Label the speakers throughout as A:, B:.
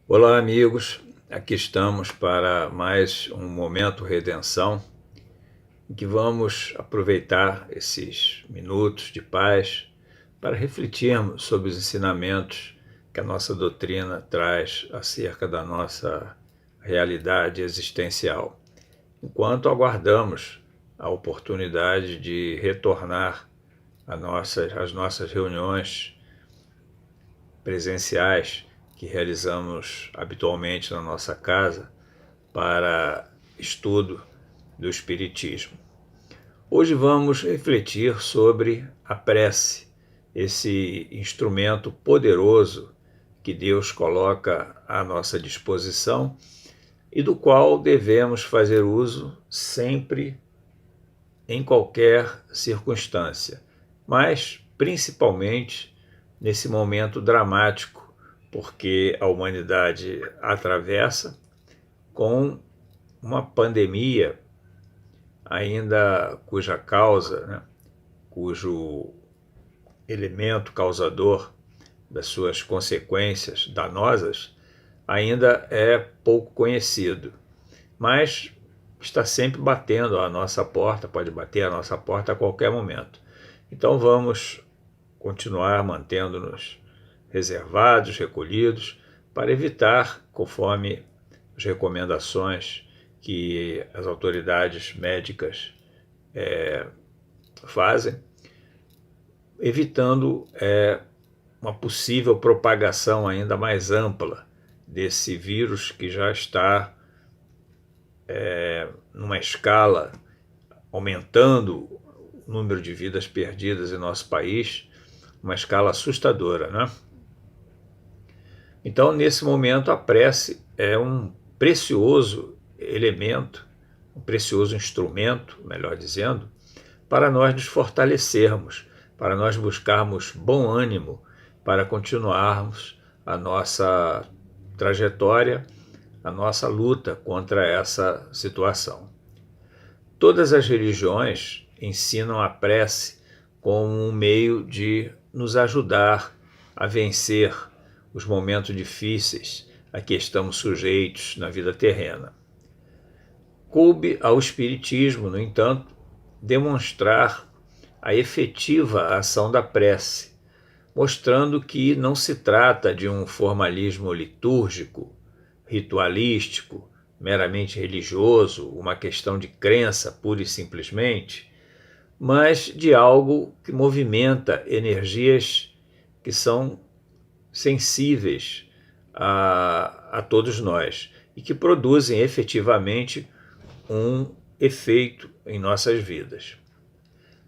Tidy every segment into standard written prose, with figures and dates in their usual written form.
A: Olá, amigos. Aqui estamos para mais um Momento Redenção, em que vamos aproveitar esses minutos de paz para refletirmos sobre os ensinamentos que a nossa doutrina traz acerca da nossa realidade existencial, enquanto aguardamos a oportunidade de retornar às nossas reuniões presenciais que realizamos habitualmente na nossa casa para estudo do Espiritismo. Hoje vamos refletir sobre a prece, esse instrumento poderoso que Deus coloca à nossa disposição e do qual devemos fazer uso sempre, em qualquer circunstância, mas principalmente nesse momento dramático, porque a humanidade atravessa com uma pandemia ainda cuja causa, cujo elemento causador das suas consequências danosas ainda é pouco conhecido, mas está sempre batendo à nossa porta, pode bater à nossa porta a qualquer momento. Então vamos continuar mantendo-nos reservados, recolhidos, para evitar, conforme as recomendações que as autoridades médicas fazem, evitando uma possível propagação ainda mais ampla desse vírus que já está numa escala aumentando o número de vidas perdidas em nosso país, uma escala assustadora, né? Então, nesse momento, a prece é um precioso elemento, um precioso instrumento, melhor dizendo, para nós nos fortalecermos, para nós buscarmos bom ânimo, para continuarmos a nossa trajetória, a nossa luta contra essa situação. Todas as religiões ensinam a prece como um meio de nos ajudar a vencer os momentos difíceis a que estamos sujeitos na vida terrena. Coube ao Espiritismo, no entanto, demonstrar a efetiva ação da prece, mostrando que não se trata de um formalismo litúrgico, ritualístico, meramente religioso, uma questão de crença pura e simplesmente, mas de algo que movimenta energias que são sensíveis a todos nós e que produzem efetivamente um efeito em nossas vidas.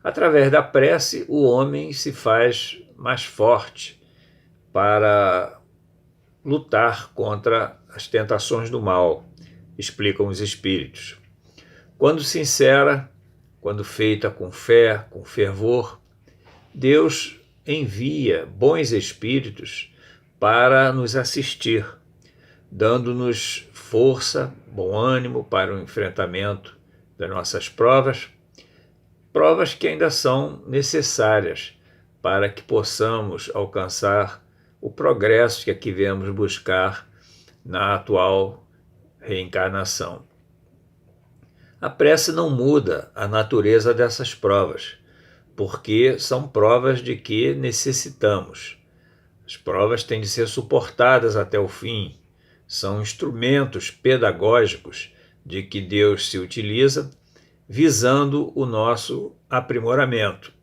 A: Através da prece, o homem se faz mais forte para lutar contra as tentações do mal, explicam os espíritos. Quando sincera, quando feita com fé, com fervor, Deus envia bons espíritos para nos assistir, dando-nos força, bom ânimo para o enfrentamento das nossas provas, provas que ainda são necessárias para que possamos alcançar o progresso que aqui viemos buscar na atual reencarnação. A prece não muda a natureza dessas provas, porque são provas de que necessitamos. As provas têm de ser suportadas até o fim, são instrumentos pedagógicos de que Deus se utiliza, visando o nosso aprimoramento.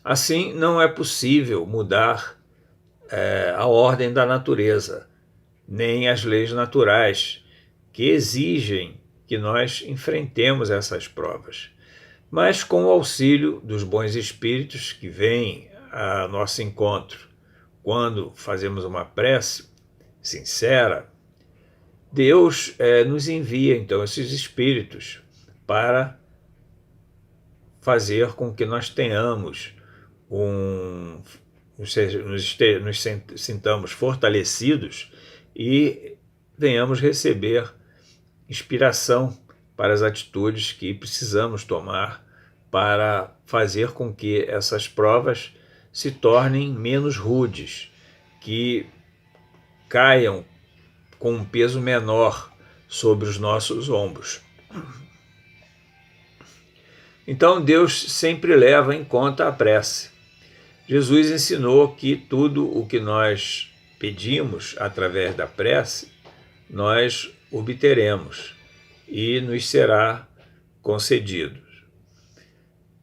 A: Assim, não é possível mudar a ordem da natureza, nem as leis naturais, que exigem que nós enfrentemos essas provas. Mas com o auxílio dos bons espíritos que vêm a nosso encontro, quando fazemos uma prece sincera, Deus nos envia então esses espíritos para fazer com que nós tenhamos nos sintamos fortalecidos e venhamos receber inspiração para as atitudes que precisamos tomar para fazer com que essas provas se tornem menos rudes, que caiam com um peso menor sobre os nossos ombros. Então Deus sempre leva em conta a prece. Jesus ensinou que tudo o que nós pedimos através da prece, nós obteremos e nos será concedido.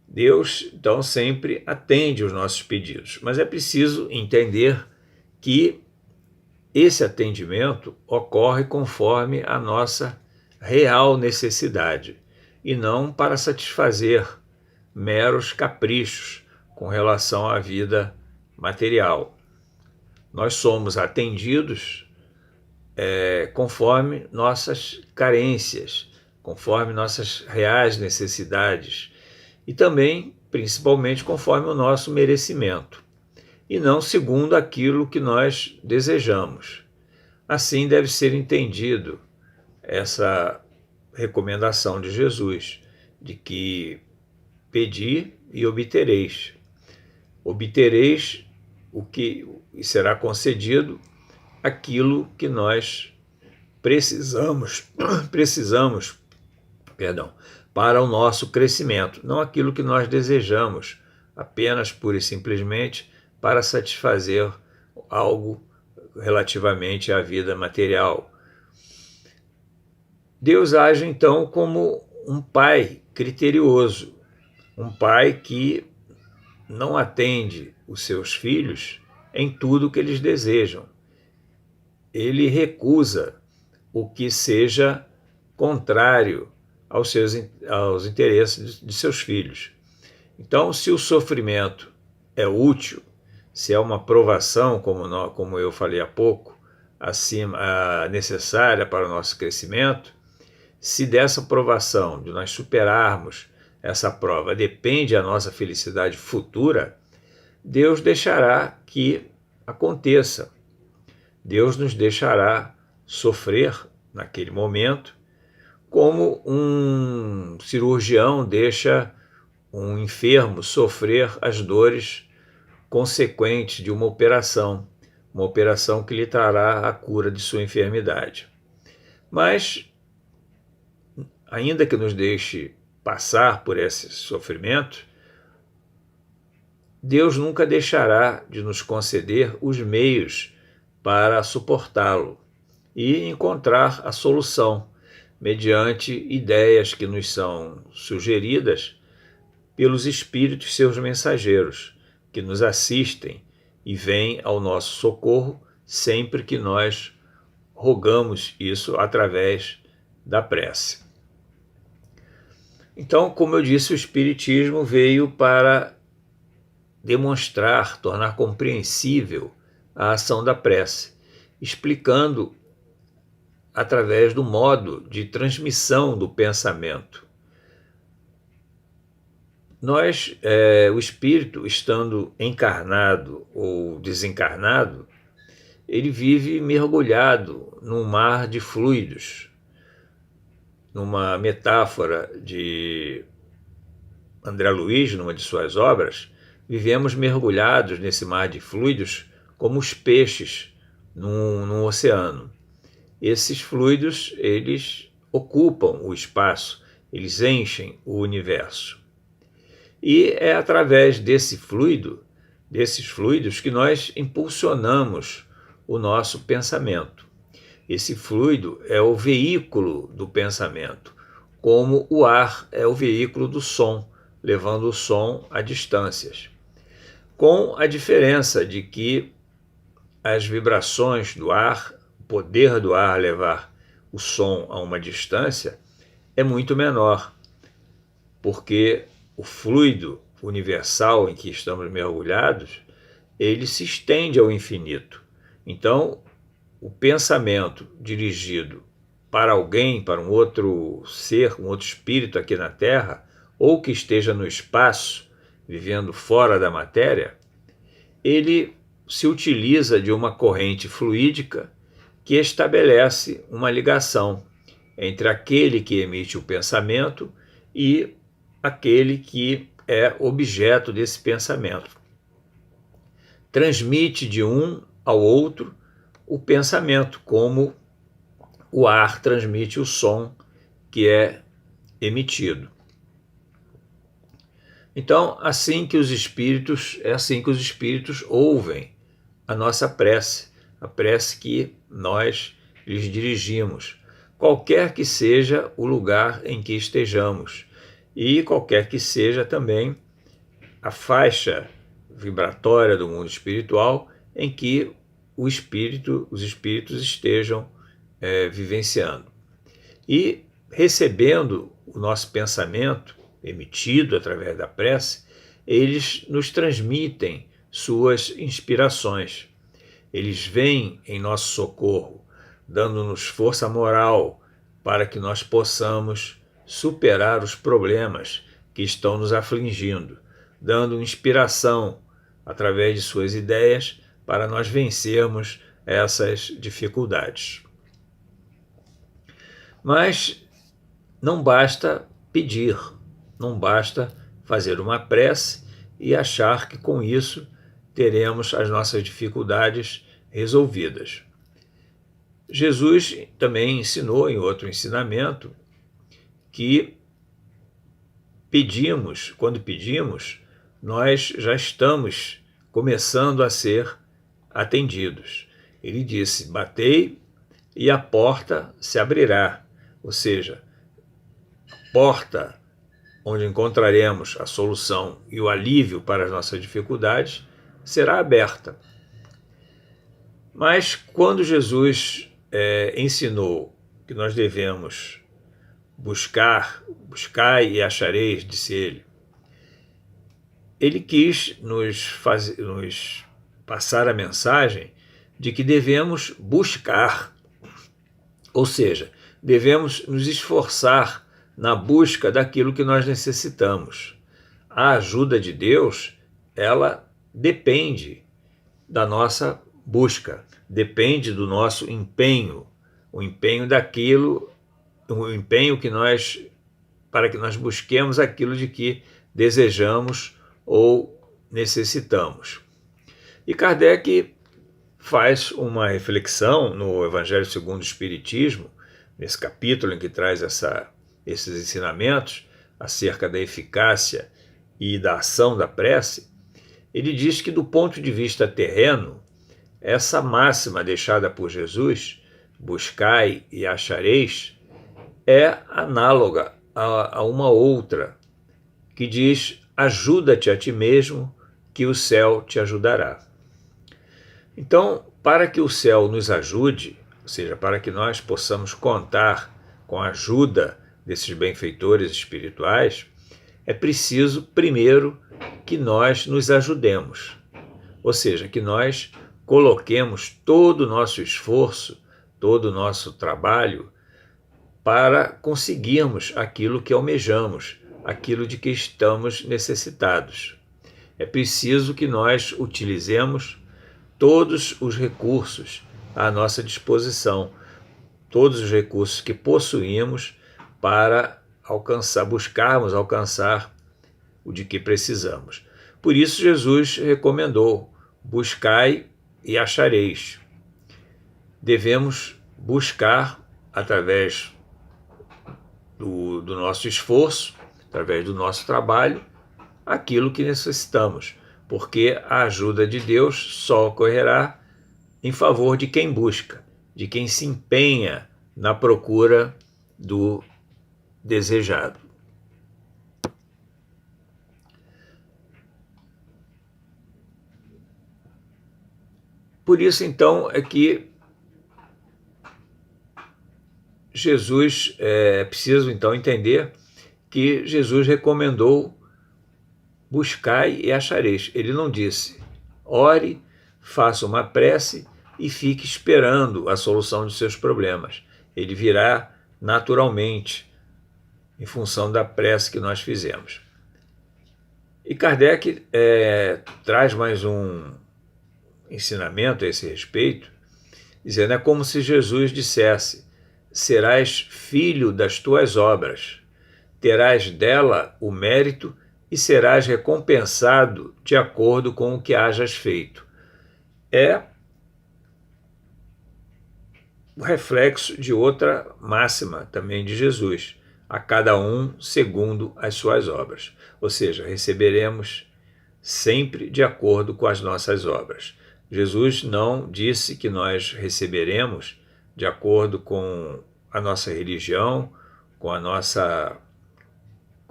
A: Deus, então, sempre atende os nossos pedidos, mas é preciso entender que esse atendimento ocorre conforme a nossa real necessidade e não para satisfazer meros caprichos com relação à vida material. Nós somos atendidos conforme nossas carências, conforme nossas reais necessidades e também, principalmente, conforme o nosso merecimento, e não segundo aquilo que nós desejamos. Assim deve ser entendido essa recomendação de Jesus, de que pedi e obtereis. Obtereis o que será concedido aquilo que nós precisamos, para o nosso crescimento, não aquilo que nós desejamos, apenas pura e simplesmente para satisfazer algo relativamente à vida material. Deus age então como um pai criterioso, um pai que não atende os seus filhos em tudo que eles desejam. Ele recusa o que seja contrário aos interesses de seus filhos. Então, se o sofrimento é útil, se é uma provação, como eu falei há pouco, necessária para o nosso crescimento, se dessa provação, de nós superarmos essa prova, depende a nossa felicidade futura, Deus deixará que aconteça. Deus nos deixará sofrer naquele momento, como um cirurgião deixa um enfermo sofrer as dores consequentes de uma operação que lhe trará a cura de sua enfermidade. Mas, ainda que nos deixe passar por esse sofrimento, Deus nunca deixará de nos conceder os meios para suportá-lo e encontrar a solução mediante ideias que nos são sugeridas pelos espíritos seus mensageiros, que nos assistem e vêm ao nosso socorro sempre que nós rogamos isso através da prece. Então, como eu disse, o Espiritismo veio para demonstrar, tornar compreensível a ação da prece, explicando através do modo de transmissão do pensamento. O espírito, estando encarnado ou desencarnado, ele vive mergulhado num mar de fluidos. Numa metáfora de André Luiz, numa de suas obras, vivemos mergulhados nesse mar de fluidos como os peixes num oceano. Esses fluidos, eles ocupam o espaço, eles enchem o universo. E é através desses fluidos, que nós impulsionamos o nosso pensamento. Esse fluido é o veículo do pensamento, como o ar é o veículo do som, levando o som a distâncias. Com a diferença de que as vibrações do ar, o poder do ar levar o som a uma distância, é muito menor, porque o fluido universal em que estamos mergulhados, ele se estende ao infinito. Então, o pensamento dirigido para alguém, para um outro ser, um outro espírito aqui na Terra, ou que esteja no espaço, vivendo fora da matéria, ele se utiliza de uma corrente fluídica que estabelece uma ligação entre aquele que emite o pensamento e aquele que é objeto desse pensamento. Transmite de um ao outro o pensamento, como o ar transmite o som que é emitido. Então, é assim que os espíritos ouvem a nossa prece, a prece que nós lhes dirigimos, qualquer que seja o lugar em que estejamos e qualquer que seja também a faixa vibratória do mundo espiritual em que os espíritos estejam vivenciando. E recebendo o nosso pensamento emitido através da prece, eles nos transmitem suas inspirações. Eles vêm em nosso socorro, dando-nos força moral para que nós possamos superar os problemas que estão nos afligindo, dando inspiração através de suas ideias para nós vencermos essas dificuldades. Mas não basta pedir, não basta fazer uma prece e achar que com isso teremos as nossas dificuldades resolvidas. Jesus também ensinou em outro ensinamento que quando pedimos, nós já estamos começando a ser atendidos. Ele disse: batei e a porta se abrirá, ou seja, a porta onde encontraremos a solução e o alívio para as nossas dificuldades será aberta. Mas quando Jesus ensinou que nós devemos buscai e achareis, disse ele quis nos passar a mensagem de que devemos buscar, ou seja, devemos nos esforçar na busca daquilo que nós necessitamos. A ajuda de Deus, ela depende da nossa busca, depende do nosso empenho, o empenho para que nós busquemos aquilo de que desejamos ou necessitamos. E Kardec faz uma reflexão no Evangelho segundo o Espiritismo, nesse capítulo em que traz esses ensinamentos acerca da eficácia e da ação da prece. Ele diz que, do ponto de vista terreno, essa máxima deixada por Jesus, buscai e achareis, é análoga a uma outra, que diz: ajuda-te a ti mesmo, que o céu te ajudará. Então, para que o céu nos ajude, ou seja, para que nós possamos contar com a ajuda desses benfeitores espirituais, é preciso, primeiro, que nós nos ajudemos, ou seja, que nós coloquemos todo o nosso esforço, todo o nosso trabalho para conseguirmos aquilo que almejamos, aquilo de que estamos necessitados. É preciso que nós utilizemos todos os recursos à nossa disposição, todos os recursos que possuímos para buscarmos alcançar o de que precisamos. Por isso Jesus recomendou: buscai e achareis. Devemos buscar através do nosso esforço, através do nosso trabalho, aquilo que necessitamos, porque a ajuda de Deus só ocorrerá em favor de quem busca, de quem se empenha na procura do desejado. Por isso, então, é que Jesus, é preciso então entender que Jesus recomendou: buscai e achareis. Ele não disse: ore, faça uma prece e fique esperando a solução de seus problemas. Ele virá naturalmente, em função da prece que nós fizemos. E Kardec traz mais um ensinamento a esse respeito, dizendo: é como se Jesus dissesse: serás filho das tuas obras, terás dela o mérito e serás recompensado de acordo com o que hajas feito. É o reflexo de outra máxima também de Jesus: a cada um segundo as suas obras. Ou seja, receberemos sempre de acordo com as nossas obras. Jesus não disse que nós receberemos de acordo com a nossa religião, com a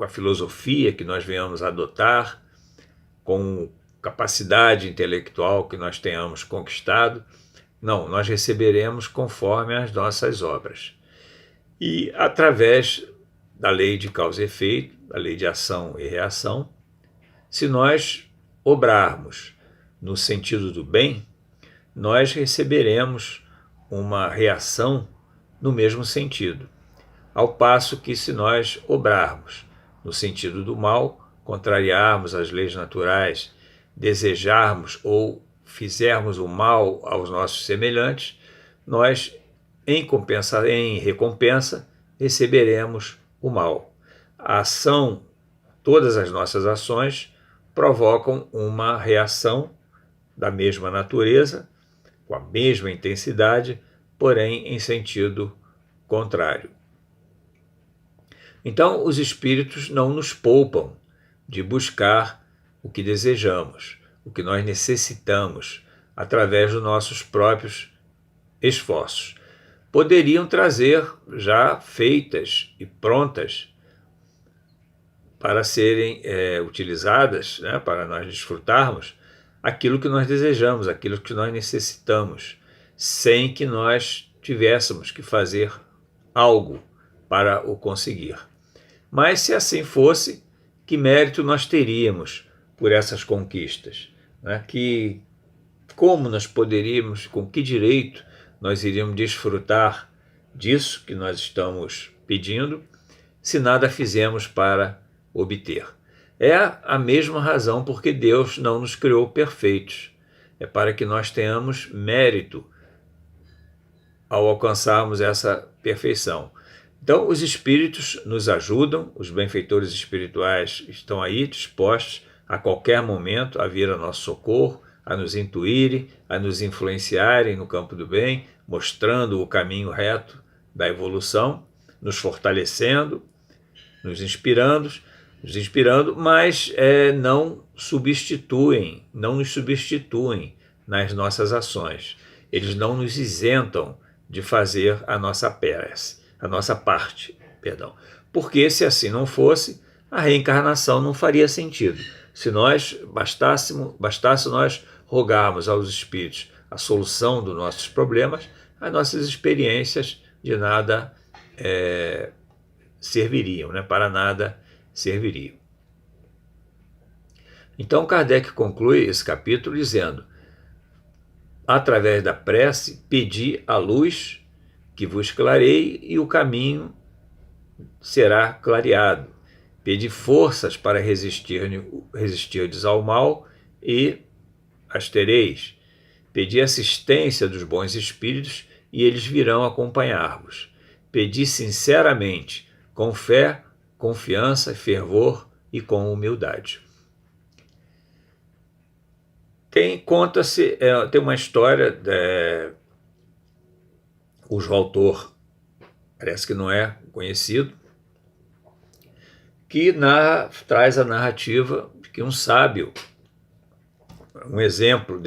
A: filosofia que nós venhamos adotar, com capacidade intelectual que nós tenhamos conquistado. Não, nós receberemos conforme as nossas obras. E através da lei de causa e efeito, da lei de ação e reação, se nós obrarmos no sentido do bem, nós receberemos uma reação no mesmo sentido. Ao passo que, se nós obrarmos no sentido do mal, contrariarmos as leis naturais, desejarmos ou fizermos o mal aos nossos semelhantes, nós, em recompensa, receberemos o mal. A ação, todas as nossas ações provocam uma reação da mesma natureza, com a mesma intensidade, porém em sentido contrário. Então, os espíritos não nos poupam de buscar o que desejamos, o que nós necessitamos, através dos nossos próprios esforços. Poderiam trazer já feitas e prontas para serem utilizadas, né, para nós desfrutarmos aquilo que nós desejamos, aquilo que nós necessitamos, sem que nós tivéssemos que fazer algo para o conseguir. Mas se assim fosse, que mérito nós teríamos por essas conquistas? Né? Como nós poderíamos, com que direito nós iríamos desfrutar disso que nós estamos pedindo, se nada fizemos para obter? É a mesma razão porque Deus não nos criou perfeitos. É para que nós tenhamos mérito ao alcançarmos essa perfeição. Então, os espíritos nos ajudam, os benfeitores espirituais estão aí dispostos a qualquer momento a vir a nosso socorro, a nos intuírem, a nos influenciarem no campo do bem, mostrando o caminho reto da evolução, nos fortalecendo, nos inspirando, mas não nos substituem nas nossas ações. Eles não nos isentam de fazer a nossa parte, porque se assim não fosse, a reencarnação não faria sentido. Se nós bastasse nós rogarmos aos espíritos a solução dos nossos problemas, as nossas experiências de nada serviriam, né? Para nada serviriam. Então Kardec conclui esse capítulo dizendo: através da prece, pedi a luz que vos clareie e o caminho será clareado. Pedi forças para resistirdes ao mal e as tereis. Pedi assistência dos bons espíritos e eles virão acompanhar-vos. Pedi sinceramente, com fé, confiança, fervor e com humildade. Tem uma história, cujo autor parece que não é conhecido, que traz a narrativa de que um sábio, um exemplo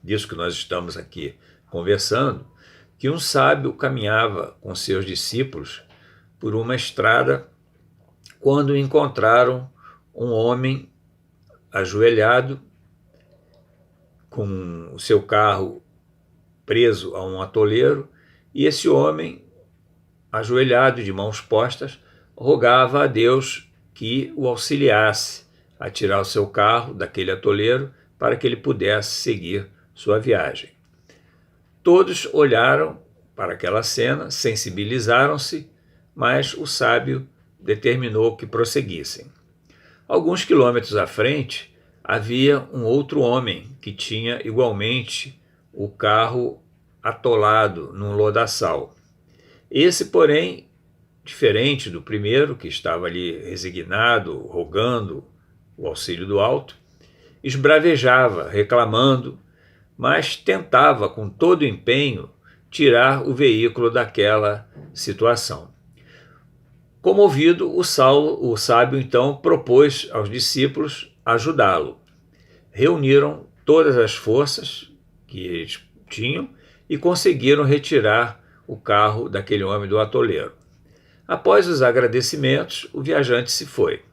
A: disso que nós estamos aqui conversando, que um sábio caminhava com seus discípulos por uma estrada quando encontraram um homem ajoelhado com o seu carro preso a um atoleiro, e esse homem, ajoelhado de mãos postas, rogava a Deus que o auxiliasse a tirar o seu carro daquele atoleiro para que ele pudesse seguir sua viagem. Todos olharam para aquela cena, sensibilizaram-se, mas o sábio determinou que prosseguissem. Alguns quilômetros à frente, havia um outro homem que tinha igualmente o carro atolado num lodaçal. Esse, porém, diferente do primeiro, que estava ali resignado, rogando o auxílio do alto, esbravejava, reclamando, mas tentava com todo o empenho tirar o veículo daquela situação. Comovido, o sábio então propôs aos discípulos ajudá-lo. Reuniram todas as forças que eles tinham e conseguiram retirar o carro daquele homem do atoleiro. Após os agradecimentos, o viajante se foi.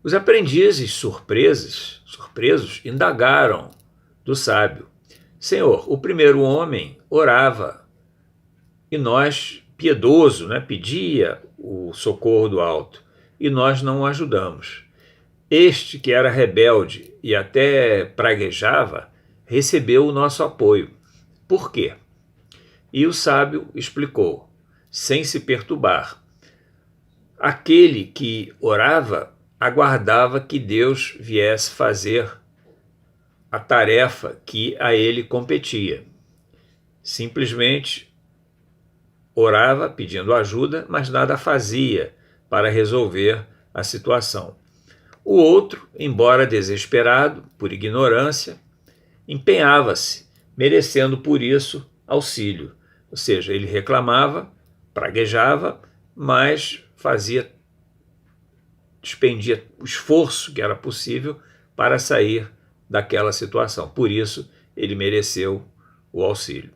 A: Os aprendizes, surpresos, indagaram do sábio: Senhor, o primeiro homem orava e nós, piedoso, pedia o socorro do alto, e nós não o ajudamos. Este, que era rebelde e até praguejava, recebeu o nosso apoio. Por quê? E o sábio explicou, sem se perturbar. Aquele que orava aguardava que Deus viesse fazer a tarefa que a ele competia. Simplesmente orava pedindo ajuda, mas nada fazia para resolver a situação. O outro, embora desesperado por ignorância, empenhava-se, merecendo por isso auxílio. Ou seja, ele reclamava, praguejava, mas despendia o esforço que era possível para sair daquela situação. Por isso, ele mereceu o auxílio.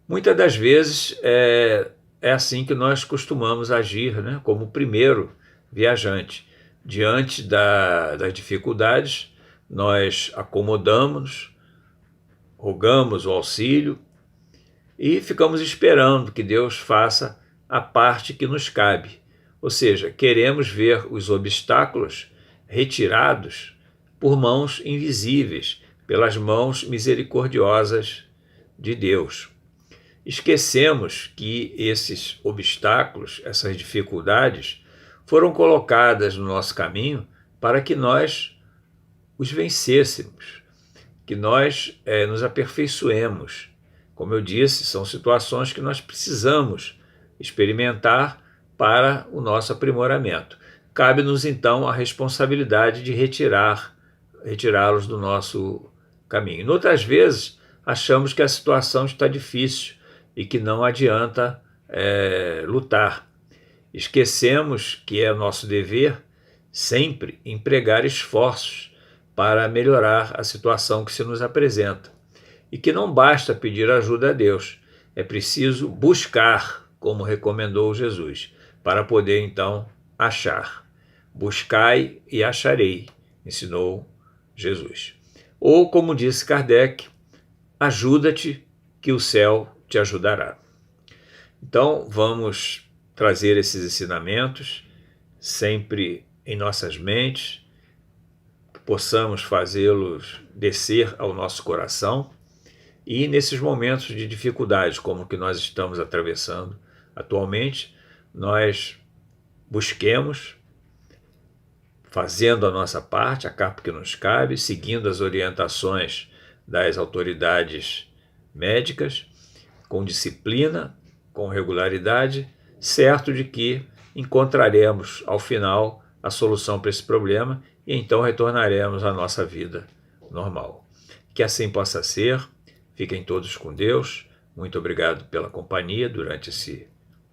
A: Muitas das vezes é assim que nós costumamos agir, como o primeiro viajante. Diante das dificuldades, nós acomodamos-nos, rogamos o auxílio e ficamos esperando que Deus faça a parte que nos cabe. Ou seja, queremos ver os obstáculos retirados por mãos invisíveis, pelas mãos misericordiosas de Deus. Esquecemos que esses obstáculos, essas dificuldades, foram colocadas no nosso caminho para que nós os vencêssemos, que nós nos aperfeiçoemos. Como eu disse, são situações que nós precisamos experimentar para o nosso aprimoramento. Cabe-nos, então, a responsabilidade de retirá-los do nosso caminho. E outras vezes, achamos que a situação está difícil e que não adianta lutar. Esquecemos que é nosso dever sempre empregar esforços para melhorar a situação que se nos apresenta. E que não basta pedir ajuda a Deus, é preciso buscar, como recomendou Jesus, para poder então achar. Buscai e acharei, ensinou Jesus. Ou, como disse Kardec, ajuda-te que o céu te ajudará. Então, vamos trazer esses ensinamentos sempre em nossas mentes, que possamos fazê-los descer ao nosso coração e nesses momentos de dificuldade, como o que nós estamos atravessando atualmente, nós busquemos, fazendo a nossa parte, a capa que nos cabe, seguindo as orientações das autoridades médicas, com disciplina, com regularidade, certo de que encontraremos ao final a solução para esse problema e então retornaremos à nossa vida normal. Que assim possa ser. Fiquem todos com Deus. Muito obrigado pela companhia durante esse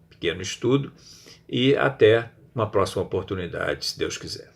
A: pequeno estudo e até uma próxima oportunidade, se Deus quiser.